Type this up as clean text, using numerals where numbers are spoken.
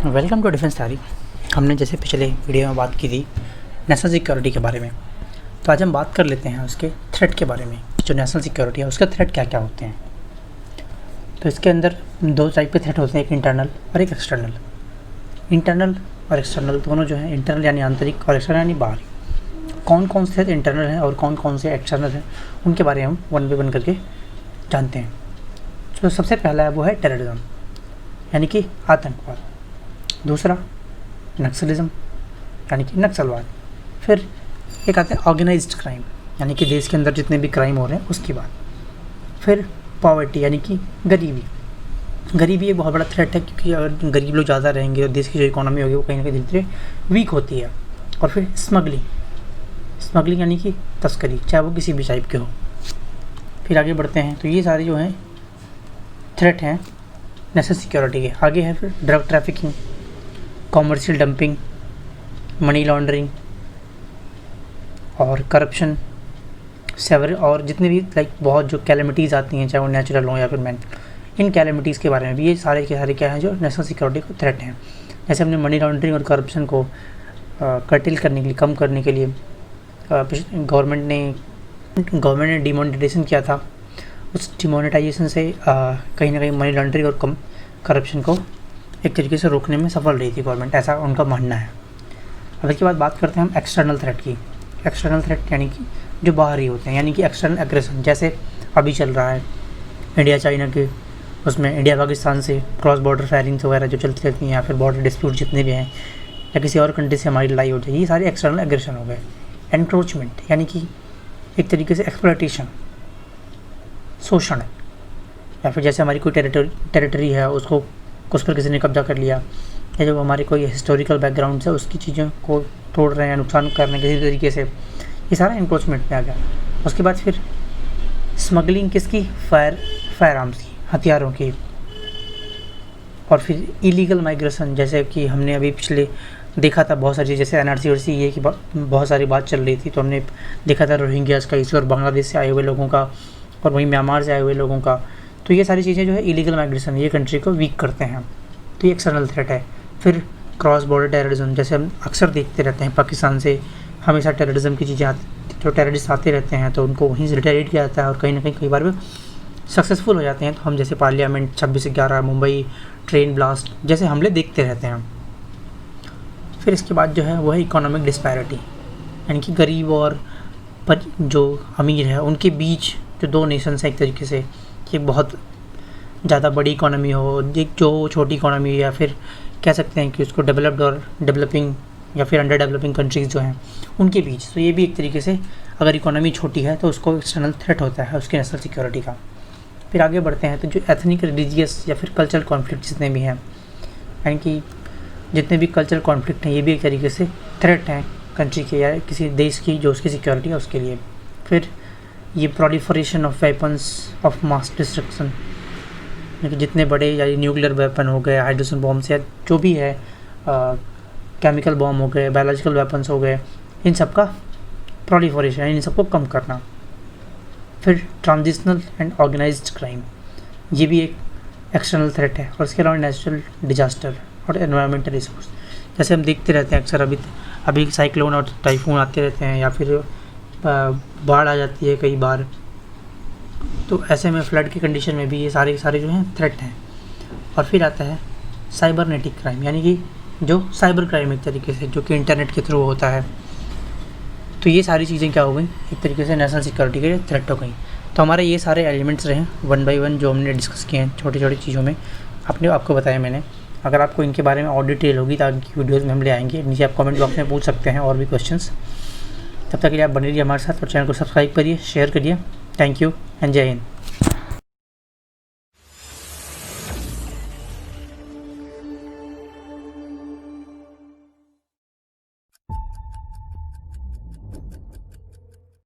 Welcome to defence theory. हमने जैसे पिछले वीडियो में बात की थी नेशनल सिक्योरिटी के बारे में, तो आज हम बात कर लेते हैं उसके थ्रेट के बारे में। जो नेशनल सिक्योरिटी है उसके थ्रेट क्या क्या होते हैं। तो इसके अंदर दो टाइप के थ्रेट होते हैं, एक इंटरनल और एक एक्सटर्नल। इंटरनल और एक्सटर्नल दोनों जो है, इंटरनल यानी आंतरिक और एक्सटर्नल यानी बाहरी। कौन कौन से इंटरनल हैं और कौन कौन से एक्सटर्नल हैं, उनके बारे में हम वन बाय वन करके जानते हैं। जो सबसे पहला है वो है टेररिज्म यानी कि आतंकवाद। दूसरा नक्सलिज्म यानी कि नक्सलवाद। फिर एक आता है ऑर्गेनाइज्ड क्राइम यानी कि देश के अंदर जितने भी क्राइम हो रहे हैं उसकी बात। फिर पॉवर्टी यानी कि गरीबी। गरीबी एक बहुत बड़ा थ्रेट है, क्योंकि अगर गरीब लोग ज़्यादा रहेंगे और देश की जो इकोनॉमी होगी वो कहीं ना कहीं धीरे धीरे वीक होती है। और फिर स्मगलिंग यानी कि तस्करी, चाहे वो किसी भी टाइप के हो। फिर आगे बढ़ते हैं तो ये सारे जो हैं थ्रेट हैं नेशनल सिक्योरिटी के। आगे है फिर drug trafficking, commercial dumping, money laundering और करप्शन, सेवर और जितने भी बहुत जो कैलेमिटीज़ आती हैं, चाहे वो नेचुरल हो या फिर मैन, इन कैलेमिटीज़ के बारे में भी ये सारे के सारे क्या हैं जो नेशनल सिक्योरिटी को थ्रेट हैं। जैसे हमने मनी लॉन्ड्रिंग और करप्शन को कर्टेल करने के लिए, कम करने के लिए गवर्नमेंट ने डिमोनेटाइजेशन किया था। उस डिमोनेटाइजेशन से कहीं ना कहीं मनी लॉन्ड्रिंग और करप्शन को एक तरीके से रोकने में सफल रही थी गवर्नमेंट, ऐसा उनका मानना है। अब इसके बाद बात करते हैं हम एक्सटर्नल थ्रेट की। एक्सटर्नल थ्रेट यानी कि जो बाहरी होते हैं, यानी कि एक्सटर्नल एग्रेशन। जैसे अभी चल रहा है इंडिया चाइना के, उसमें इंडिया पाकिस्तान से क्रॉस बॉर्डर फायरिंग्स वगैरह जो चलती रहती हैं, या फिर बॉर्डर डिस्प्यूट जितने भी हैं, या किसी और कंट्री से हमारी लड़ाई हो जाए, ये सारे एक्सटर्नल एग्रेशन हो गए। एनक्रोचमेंट यानी कि एक तरीके से एक्सप्लॉयटेशन, शोषण, या फिर जैसे हमारी कोई टेरिटरी है उसको उस पर किसी ने कब्जा कर लिया, या जो हमारे कोई हिस्टोरिकल बैकग्राउंड है उसकी चीज़ों को तोड़ रहे हैं, नुकसान कर रहे हैं किसी तरीके से, ये सारा एनक्रोचमेंट में आ गया। उसके बाद फिर स्मगलिंग किसकी, फायर आर्म्स की, हथियारों की। और फिर इलीगल माइग्रेशन, जैसे कि हमने अभी पिछले देखा था बहुत सारी, जैसे NRC ये की बहुत सारी बात चल रही थी, तो हमने देखा था रोहिंग्यास का इशू और बांग्लादेश से आए हुए लोगों का और वहीं म्यांमार से आए हुए लोगों का। तो ये सारी चीज़ें जो है इलीगल माइग्रेशन, ये कंट्री को वीक करते हैं, तो ये एक्सटर्नल थ्रेट है। फिर क्रॉस बॉर्डर टेररिज्म, जैसे हम अक्सर देखते रहते हैं पाकिस्तान से हमेशा टेररिज्म की चीज़ें जो टेररिस्ट आते रहते हैं तो उनको वहीं से रिटेलिएट किया जाता है, और कहीं ना कहीं कई बार भी सक्सेसफुल हो जाते हैं। तो हम जैसे पार्लियामेंट 26/11, मुंबई ट्रेन ब्लास्ट जैसे हमले देखते रहते हैं। फिर इसके बाद जो है वो है इकोनॉमिक डिस्पैरिटी, यानी कि गरीब और जो अमीर है उनके बीच जो दो नेशंस हैं, एक तरीके से कि बहुत ज़्यादा बड़ी इकोनॉमी हो, एक जो छोटी इकोनॉमी, या फिर कह सकते हैं कि उसको डेवलप्ड और डेवलपिंग या फिर अंडर डेवलपिंग कंट्रीज़ जो हैं उनके बीच। तो ये भी एक तरीके से अगर इकोनॉमी छोटी है तो उसको एक्सटर्नल थ्रेट होता है उसके नेशनल सिक्योरिटी का। फिर आगे बढ़ते हैं तो जो एथनिक, रिलीजियस या फिर कल्चरल कॉन्फ्लिक्ट जितने भी हैं, यानी कि जितने भी कल्चरल कॉन्फ्लिक्ट हैं, ये भी एक तरीके से थ्रेट हैं कंट्री के या किसी देश की जो उसकी सिक्योरिटी है उसके लिए। फिर ये proliferation of weapons of mass destruction, जितने बड़े या न्यूक्लियर वेपन हो गए, हाइड्रोजन बॉम्ब्स या जो भी है, केमिकल बॉम्ब हो गए, बायोलॉजिकल वेपन्स हो गए, इन सब का प्रोलिफरेशन, इन सबको कम करना। फिर ट्रांजिशनल एंड ऑर्गेनाइज्ड क्राइम, ये भी एक एक्सटर्नल थ्रेट है। और इसके अलावा नेचुरल डिजास्टर और एनवायरमेंटल रिसोर्स, जैसे हम देखते रहते हैं अक्सर अभी साइक्लोन और टाइफून आते रहते हैं, या फिर बाढ़ आ जाती है कई बार। तो ऐसे में फ्लड की कंडीशन में भी ये सारे जो हैं थ्रेट हैं। और फिर आता है साइबरनेटिक क्राइम, यानी कि जो साइबर क्राइम एक तरीके से जो कि इंटरनेट के थ्रू होता है। तो ये सारी चीज़ें क्या हो गई, एक तरीके से नेशनल सिक्योरिटी के थ्रेट हो गई। तो हमारे ये सारे एलिमेंट्स रहे वन बाय वन जो हमने डिस्कस किए हैं छोटी छोटी चीज़ों में, आपको बताया मैंने। अगर आपको इनके बारे में और डिटेल होगी तो आगे वीडियोज़ में हम ले आएंगे, नीचे आप कमेंट बॉक्स में पूछ सकते हैं और भी क्वेश्चंस। तब तक के लिए आप बने रहिए हमारे साथ और चैनल को सब्सक्राइब करिए, शेयर करिए। थैंक यू एंड जय हिंद।